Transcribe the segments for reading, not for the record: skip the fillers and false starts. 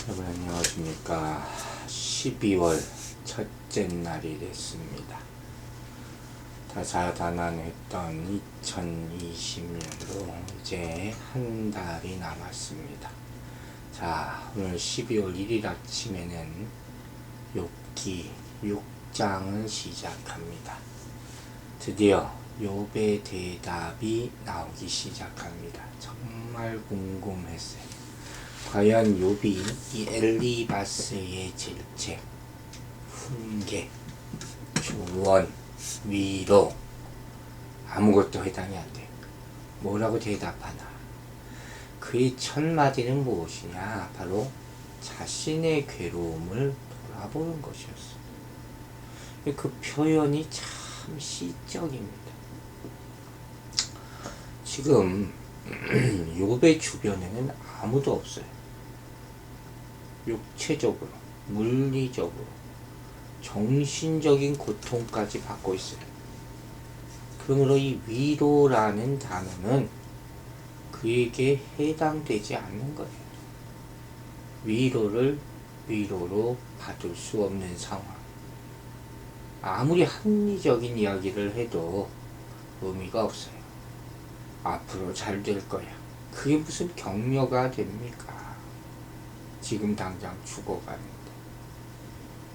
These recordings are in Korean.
여러분 안녕하십니까. 12월 첫째 날이 됐습니다. 다사다난했던 2020년도 이제 한 달이 남았습니다. 자, 오늘 12월 1일 아침에는 욥기 6장을 시작합니다. 드디어 욥의 대답이 나오기 시작합니다. 정말 궁금했어요. 과연 욥이 이 엘리바스의 질책, 훈계, 조언, 위로 아무것도 해당이 안 돼요. 뭐라고 대답하나? 그의 첫 마디는 무엇이냐? 바로 자신의 괴로움을 돌아보는 것이었어요. 그 표현이 참 시적입니다. 지금 욥의 주변에는 아무도 없어요. 육체적으로, 물리적으로, 정신적인 고통까지 받고 있어요. 그러므로 이 위로라는 단어는 그에게 해당되지 않는 거예요. 위로를 위로로 받을 수 없는 상황. 아무리 합리적인 이야기를 해도 의미가 없어요. 앞으로 잘 될 거야. 그게 무슨 격려가 됩니까? 지금 당장 죽어가는데.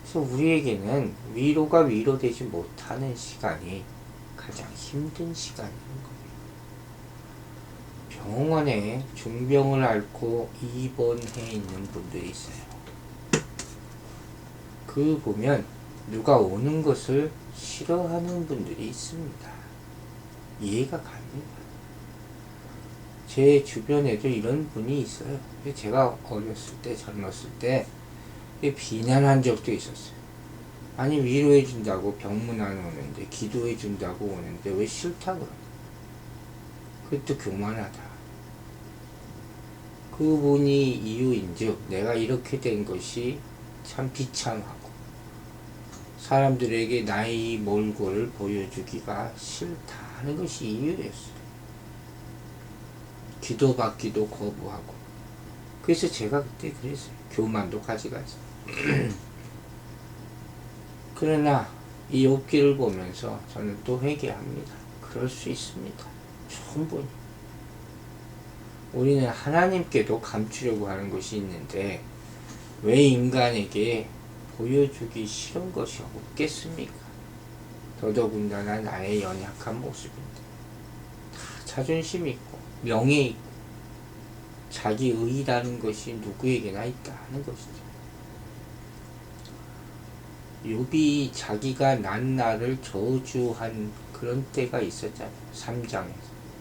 그래서 우리에게는 위로가 위로되지 못하는 시간이 가장 힘든 시간인 거예요. 병원에 중병을 앓고 입원해 있는 분들이 있어요. 그 보면 누가 오는 것을 싫어하는 분들이 있습니다. 이해가 갑니다. 제 주변에도 이런 분이 있어요. 제가 어렸을 때, 젊었을 때 비난한 적도 있었어요. 아니, 위로해 준다고 병문 안 오는데, 기도해 준다고 오는데 왜 싫다 그러냐. 그것도 교만하다. 그분이 이유인즉 내가 이렇게 된 것이 참 비참하고 사람들에게 나의 몰골을 보여주기가 싫다는 것이 이유였어요. 기도받기도 거부하고. 그래서 제가 그때 그랬어요. 교만도 가져가지. 그러나 이 욥기를 보면서 저는 또 회개합니다. 그럴 수 있습니다. 충분히. 우리는 하나님께도 감추려고 하는 것이 있는데 왜 인간에게 보여주기 싫은 것이 없겠습니까? 더더군다나 나의 연약한 모습인데. 다 자존심 있고 명예 있고 자기 의라는 것이 누구에게나 있다는 것이죠. 욥이 자기가 난 날을 저주한 그런 때가 있었잖아요. 3장에서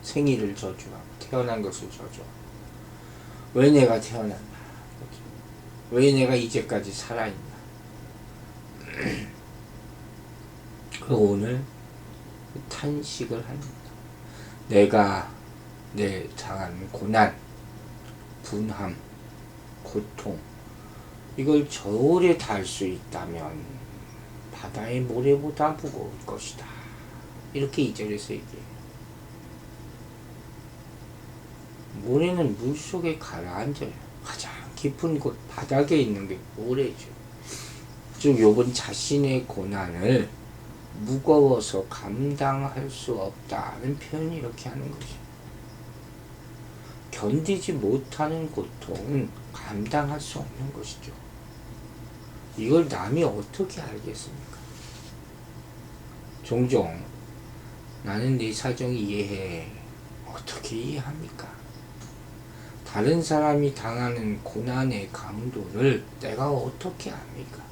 생일을 저주하고 태어난 것을 저주하고 왜 내가 태어났나, 왜 내가 이제까지 살아있나. 그 오늘 탄식을 합니다. 내가 내 당한 고난, 분함, 고통, 이걸 저울에 달 수 있다면 바다의 모래보다 무거울 것이다. 이렇게 2절에서 얘기해요. 모래는 물속에 가라앉아요. 가장 깊은 곳 바닥에 있는 게 모래죠. 즉 욥은 자신의 고난을 무거워서 감당할 수 없다는 표현이 이렇게 하는 것이죠. 견디지 못하는 고통은 감당할 수 없는 것이죠. 이걸 남이 어떻게 알겠습니까? 종종 나는 네 사정 이해해. 어떻게 이해합니까? 다른 사람이 당하는 고난의 강도를 내가 어떻게 압니까?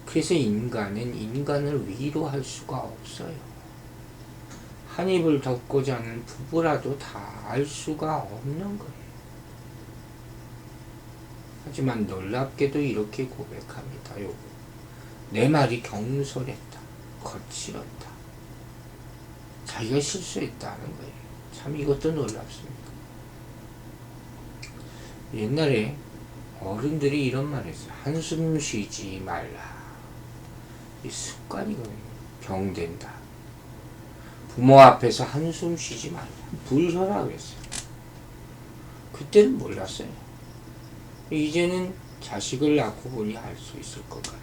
그래서 인간은 인간을 위로할 수가 없어요. 한 입을 덮고 자는 부부라도 다 알 수가 없는 거예요. 하지만 놀랍게도 이렇게 고백합니다. 내 말이 경솔했다. 거칠었다. 자기가 실수했다는 거예요. 참 이것도 놀랍습니다. 옛날에 어른들이 이런 말 했어요. 한숨 쉬지 말라. 이 습관이거든요. 병된다. 부모 앞에서 한숨 쉬지 말라. 불효라고 했어요. 그때는 몰랐어요. 이제는 자식을 낳고 보니 알 수 있을 것 같아요.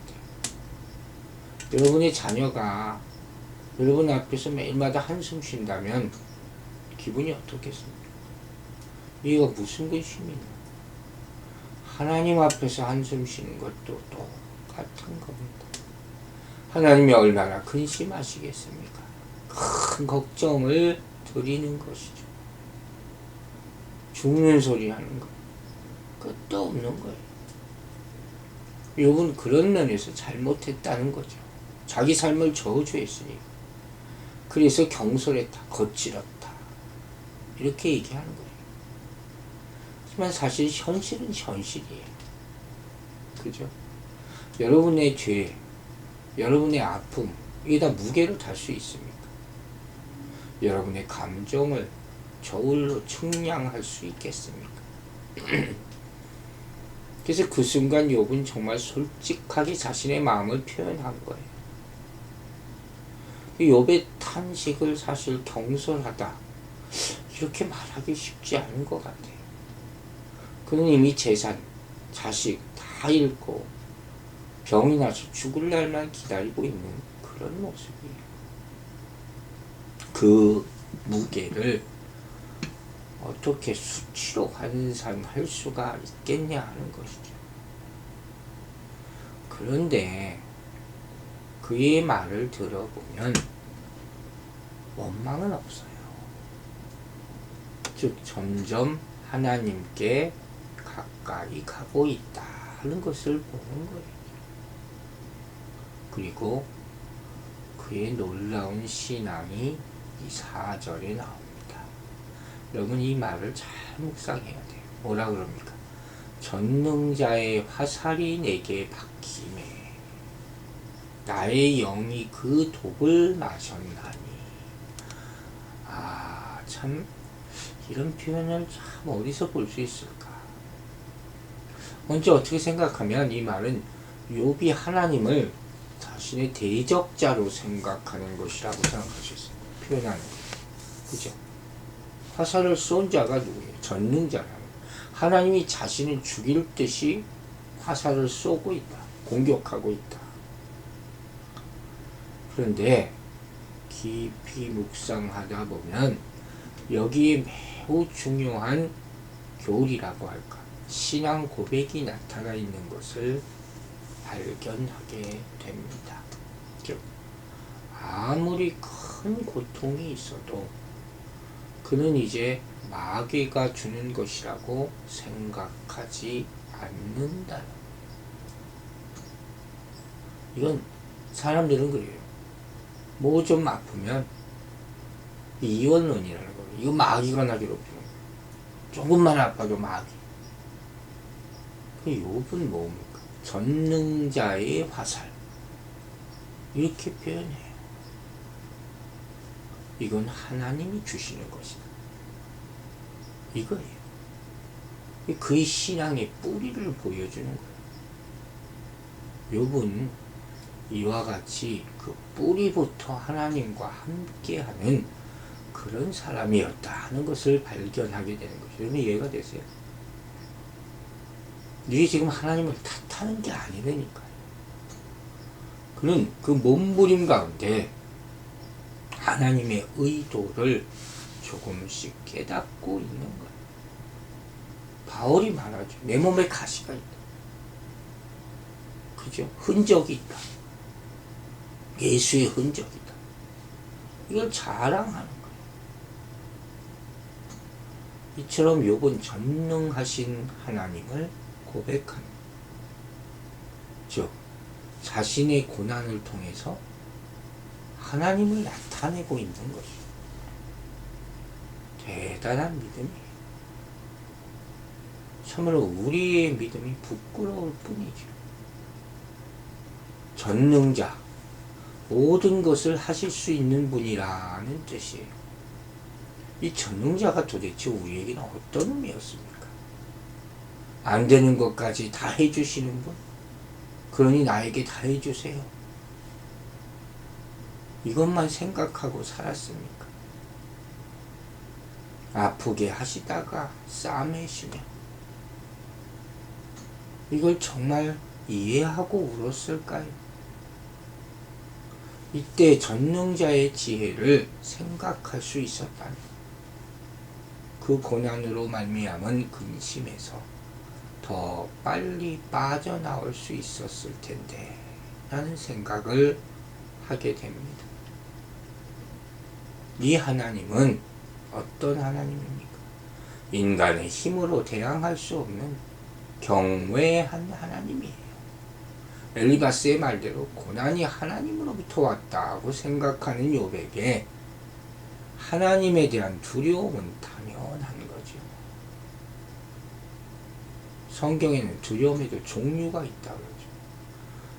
여러분의 자녀가 여러분 앞에서 매일마다 한숨 쉰다면 기분이 어떻겠습니까? 이거 무슨 근심이냐? 하나님 앞에서 한숨 쉬는 것도 똑같은 겁니다. 하나님이 얼마나 근심하시겠습니까? 큰 걱정을 드리는 것이죠. 죽는 소리 하는 거 끝도 없는 거예요. 욥은 그런 면에서 잘못했다는 거죠. 자기 삶을 저주했으니까. 그래서 경솔했다, 거칠었다, 이렇게 얘기하는 거예요. 하지만 사실 현실은 현실이에요. 그죠? 여러분의 죄, 여러분의 아픔, 이게 다 무게로 달 수 있습니까? 여러분의 감정을 저울로 측량할 수 있겠습니까? 그래서 그 순간 욥은 정말 솔직하게 자신의 마음을 표현한 거예요. 욥의 탄식을 사실 경솔하다, 이렇게 말하기 쉽지 않은 것 같아요. 그는 이미 재산, 자식 다 잃고 병이 나서 죽을 날만 기다리고 있는 그런 모습이에요. 그 무게를 어떻게 수치로 환산할 수가 있겠냐 하는 것이죠. 그런데 그의 말을 들어보면 원망은 없어요. 즉 점점 하나님께 가까이 가고 있다는 것을 보는 거예요. 그리고 그의 놀라운 신앙이 이 4절에 나옵니다. 여러분 이 말을 잘 묵상해야 돼요. 뭐라 그럽니까? 전능자의 화살이 내게 박히매 나의 영이 그 독을 마셨나니. 참 이런 표현을 참 어디서 볼 수 있을까? 먼저 어떻게 생각하면 이 말은 욥이 하나님을 자신의 대적자로 생각하는 것이라고 생각할 수 있어요. 표현하는 거예요. 그죠? 화살을 쏜 자가 누구예요? 전능자라는 거예요. 하나님이 자신을 죽일 듯이 화살을 쏘고 있다. 공격하고 있다. 그런데 깊이 묵상하다 보면 여기에 매우 중요한 교리라고 할까, 신앙 고백이 나타나 있는 것을 발견하게 됩니다. 즉 아무리 큰 고통이 있어도 그는 이제 마귀가 주는 것이라고 생각하지 않는다. 이건 사람들은 그래요. 뭐 좀 아프면 이원론이라는 거예요. 이거 마귀가 나 괴롭히는 거예요. 조금만 아파도 마귀. 그 욥은 뭡니까? 전능자의 화살, 이렇게 표현해요. 이건 하나님이 주시는 것이다. 이거예요. 그의 신앙의 뿌리를 보여주는 거예요. 욥은 이와 같이 그 뿌리부터 하나님과 함께하는 그런 사람이었다 하는 것을 발견하게 되는 것이죠. 여러분 이해가 되세요? 이게 지금 하나님을 탓하는 게 아니라니까요. 그는 그 몸부림 가운데 하나님의 의도를 조금씩 깨닫고 있는 거예요. 바울이 말하죠. 내 몸에 가시가 있다. 그죠? 흔적이 있다. 예수의 흔적이다. 이걸 자랑하는 거예요. 이처럼 욥은 전능하신 하나님을 고백합니다. 즉 자신의 고난을 통해서 하나님을 나타내고 있는 것이죠. 대단한 믿음이에요. 참으로 우리의 믿음이 부끄러울 뿐이죠. 전능자, 모든 것을 하실 수 있는 분이라는 뜻이에요. 이 전능자가 도대체 우리에게는 어떤 의미였습니까? 안 되는 것까지 다 해주시는 분? 그러니 나에게 다 해주세요. 이것만 생각하고 살았습니까? 아프게 하시다가 싸매시며 이걸 정말 이해하고 울었을까요? 이때 전능자의 지혜를 생각할 수 있었다니, 그 고난으로 말미암은 근심에서 더 빨리 빠져나올 수 있었을 텐데 라는 생각을 하게 됩니다. 이 하나님은 어떤 하나님입니까? 인간의 힘으로 대항할 수 없는 경외한 하나님이에요. 엘리바스의 말대로 고난이 하나님으로부터 왔다고 생각하는 욥에게 하나님에 대한 두려움은 당연한 거죠. 성경에는 두려움에도 종류가 있다고 그러죠.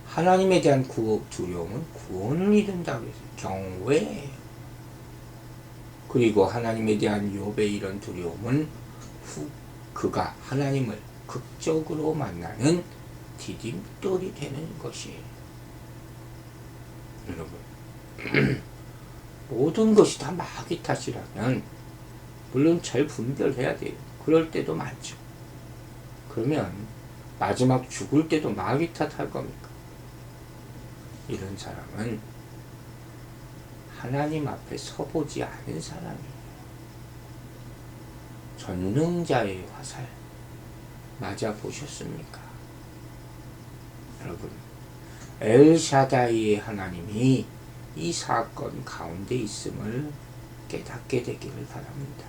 하나님에 대한 두려움은 구원을 이룬다고 해서 경외예요. 그리고 하나님에 대한 욥의 이런 두려움은 그가 하나님을 극적으로 만나는 디딤돌이 되는 것이에요. 여러분, 모든 것이 다 마귀 탓이라면 물론 잘 분별해야 돼요. 그럴 때도 많죠. 그러면 마지막 죽을 때도 마귀 탓할 겁니까? 이런 사람은 하나님 앞에 서보지 않은 사람이에요. 전능자의 화살 맞아 보셨습니까? 여러분, 엘샤다이의 하나님이 이 사건 가운데 있음을 깨닫게 되기를 바랍니다.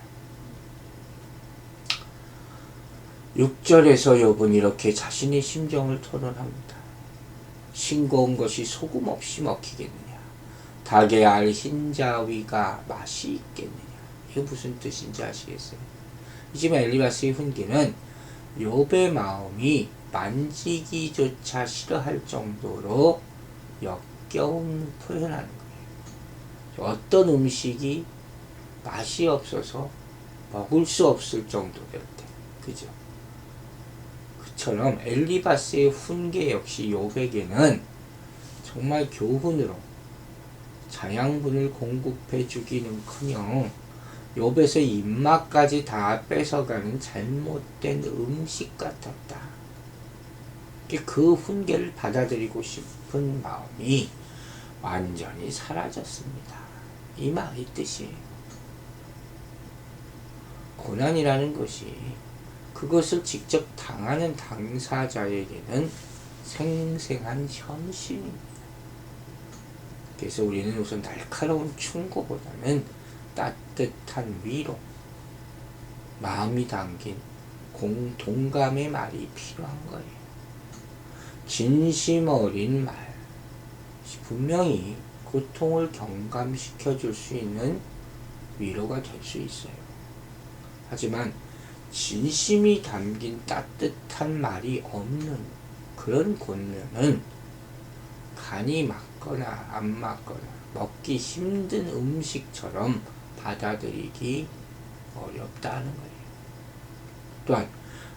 6절에서 욥은 이렇게 자신의 심정을 토론합니다. 싱거운 것이 소금 없이 먹히겠느냐? 닭의 알 흰자위가 맛이 있겠느냐? 이게 무슨 뜻인지 아시겠어요? 지금 엘리바스의 훈계는 욥의 마음이 만지기조차 싫어할 정도로 역겨움 표현하는 거예요. 어떤 음식이 맛이 없어서 먹을 수 없을 정도 될 때, 그죠? 그처럼 엘리바스의 훈계 역시 욥에게는 정말 교훈으로 자양분을 공급해 주기는커녕 욥에서 입맛까지 다 뺏어가는 잘못된 음식 같았다. 그 훈계를 받아들이고 싶은 마음이 완전히 사라졌습니다. 이 말의 뜻이에요. 고난이라는 것이 그것을 직접 당하는 당사자에게는 생생한 현실입니다. 그래서 우리는 우선 날카로운 충고보다는 따뜻한 위로, 마음이 담긴 동감의 말이 필요한 거예요. 진심 어린 말, 분명히 고통을 경감시켜 줄 수 있는 위로가 될 수 있어요. 하지만 진심이 담긴 따뜻한 말이 없는 그런 권면은 간이 맞거나 안 맞거나 먹기 힘든 음식처럼 받아들이기 어렵다는 거예요. 또한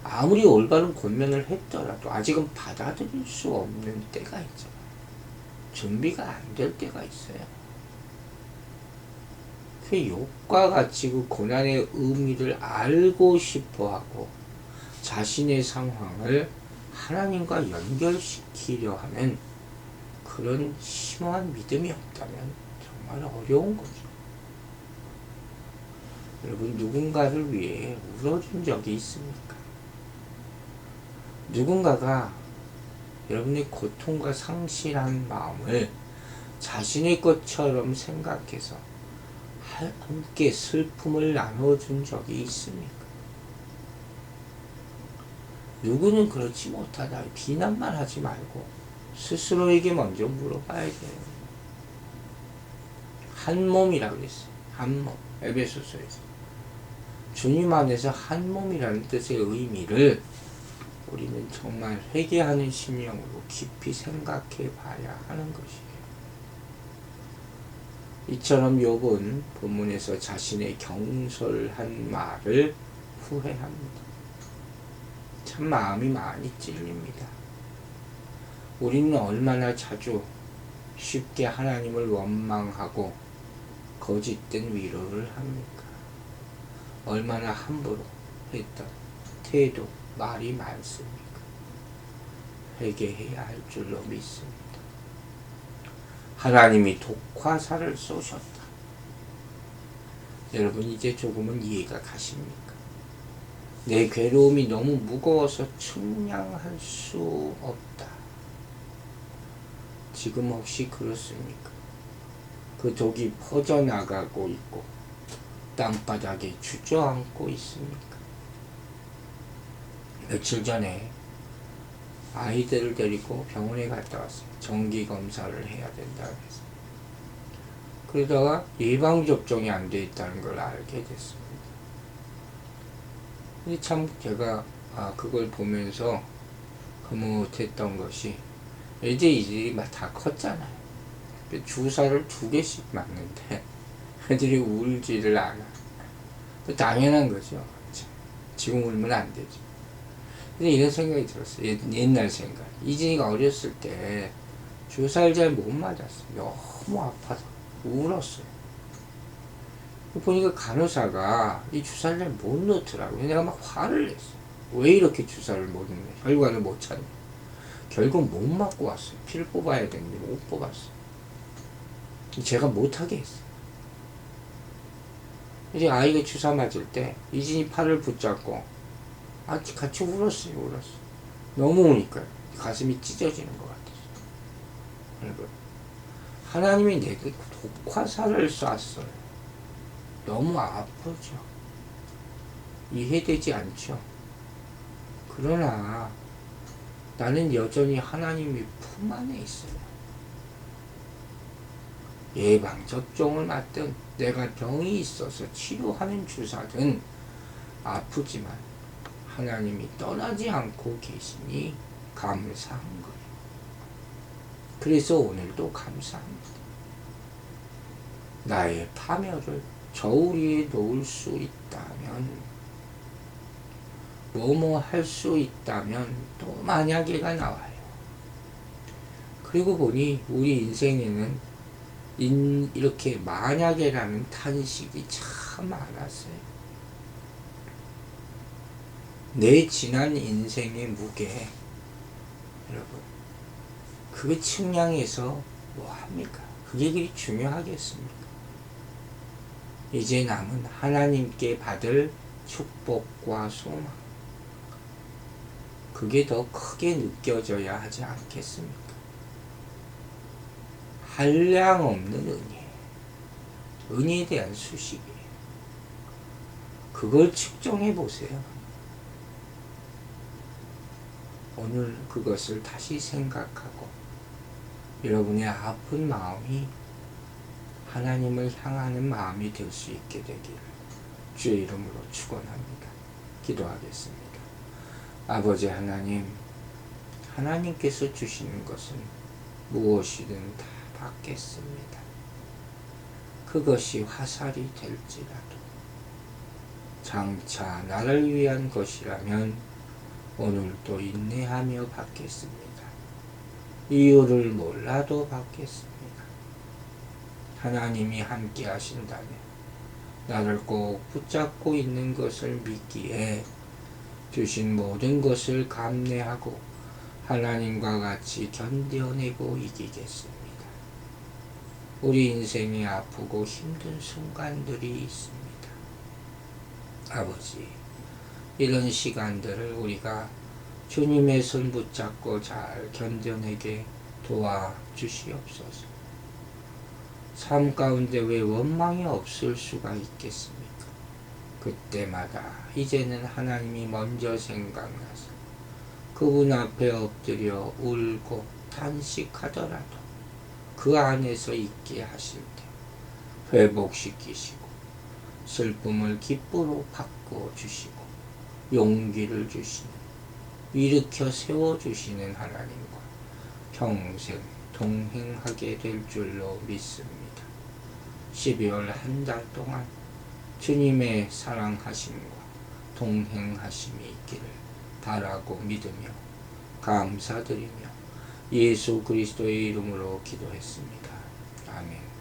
아무리 올바른 권면을 했더라도 아직은 받아들일 수 없는 때가 있죠. 준비가 안 될 때가 있어요. 그 욥과 같이 그 고난의 의미를 알고 싶어하고 자신의 상황을 하나님과 연결시키려 하는 그런 심오한 믿음이 없다면 정말 어려운 거죠. 여러분, 누군가를 위해 울어준 적이 있습니까? 누군가가 여러분의 고통과 상실한 마음을 자신의 것처럼 생각해서 함께 슬픔을 나눠준 적이 있습니까? 누구는 그렇지 못하다. 비난만 하지 말고 스스로에게 먼저 물어봐야 돼요. 한 몸이라고 그랬어요. 한 몸. 에베소서에서. 주님 안에서 한 몸이라는 뜻의 의미를 우리는 정말 회개하는 심령으로 깊이 생각해 봐야 하는 것이에요. 이처럼 욥은 본문에서 자신의 경솔한 말을 후회합니다. 참 마음이 많이 찔립니다. 우리는 얼마나 자주 쉽게 하나님을 원망하고 거짓된 위로를 합니까? 얼마나 함부로 했던 태도, 말이 많습니까? 회개해야 할 줄로 믿습니다. 하나님이 독화살을 쏘셨다. 여러분 이제 조금은 이해가 가십니까? 내 괴로움이 너무 무거워서 측량할 수 없다. 지금 혹시 그렇습니까? 그 독이 퍼져나가고 있고 땅바닥에 주저앉고 있습니까? 며칠 전에 아이들을 데리고 병원에 갔다 왔어요. 정기검사를 해야 된다고 해서. 그러다가 예방접종이 안 돼 있다는 걸 알게 됐습니다. 근데 참 제가 그걸 보면서 흐뭇했던 것이 이제 이들이 다 컸잖아요. 주사를 2개씩 맞는데 애들이 울지를 않아. 당연한 거죠. 지금 울면 안 되죠. 근데 이런 생각이 들었어요. 옛날 생각. 이진이가 어렸을 때 주사를 잘 못 맞았어요. 너무 아파서 울었어요. 보니까 간호사가 이 주사를 잘 못 넣더라고요. 내가 막 화를 냈어요. 왜 이렇게 주사를 못 넣냐. 결과는 못 찾냐. 결국 못 맞고 왔어요. 피를 뽑아야 되는데 못 뽑았어요. 제가 못하게 했어요. 이제 아이가 주사 맞을 때 이진이 팔을 붙잡고 같이 울었어요. 너무 우니까요. 가슴이 찢어지는 것 같았어요. 여러분, 하나님이 내게 독화살을 쐈어요. 너무 아프죠. 이해되지 않죠. 그러나 나는 여전히 하나님의 품 안에 있어요. 예방접종을 맞든 내가 병이 있어서 치료하는 주사든 아프지만 하나님이 떠나지 않고 계시니 감사한 거예요. 그래서 오늘도 감사합니다. 나의 파멸을 저울 위에 놓을 수 있다면, 뭐뭐 할 수 있다면 또 만약에가 나와요. 그리고 보니 우리 인생에는 이렇게 만약에라는 탄식이 참 많았어요. 내 지난 인생의 무게, 여러분, 그거 측량해서 뭐합니까? 그게 그리 중요하겠습니까? 이제 남은 하나님께 받을 축복과 소망, 그게 더 크게 느껴져야 하지 않겠습니까? 한량없는 은혜, 은혜에 대한 수식이에요. 그걸 측정해 보세요. 오늘 그것을 다시 생각하고 여러분의 아픈 마음이 하나님을 향하는 마음이 될 수 있게 되기를 주의 이름으로 축원합니다. 기도하겠습니다. 아버지 하나님, 하나님께서 주시는 것은 무엇이든 다 받겠습니다. 그것이 화살이 될지라도 장차 나를 위한 것이라면 오늘도 인내하며 받겠습니다. 이유를 몰라도 받겠습니다. 하나님이 함께 하신다면 나를 꼭 붙잡고 있는 것을 믿기에 주신 모든 것을 감내하고 하나님과 같이 견뎌내고 이기겠습니다. 우리 인생에 아프고 힘든 순간들이 있습니다. 아버지, 이런 시간들을 우리가 주님의 손 붙잡고 잘 견뎌내게 도와주시옵소서. 삶 가운데 왜 원망이 없을 수가 있겠습니까? 그때마다 이제는 하나님이 먼저 생각나서 그분 앞에 엎드려 울고 탄식하더라도 그 안에서 있게 하실 때 회복시키시고 슬픔을 기쁨으로 바꿔주시고 용기를 주시는, 일으켜 세워주시는 하나님과 평생 동행하게 될 줄로 믿습니다. 12월 한 달 동안 주님의 사랑하심과 동행하심이 있기를 바라고 믿으며 감사드리며 예수 그리스도의 이름으로 기도했습니다. 아멘.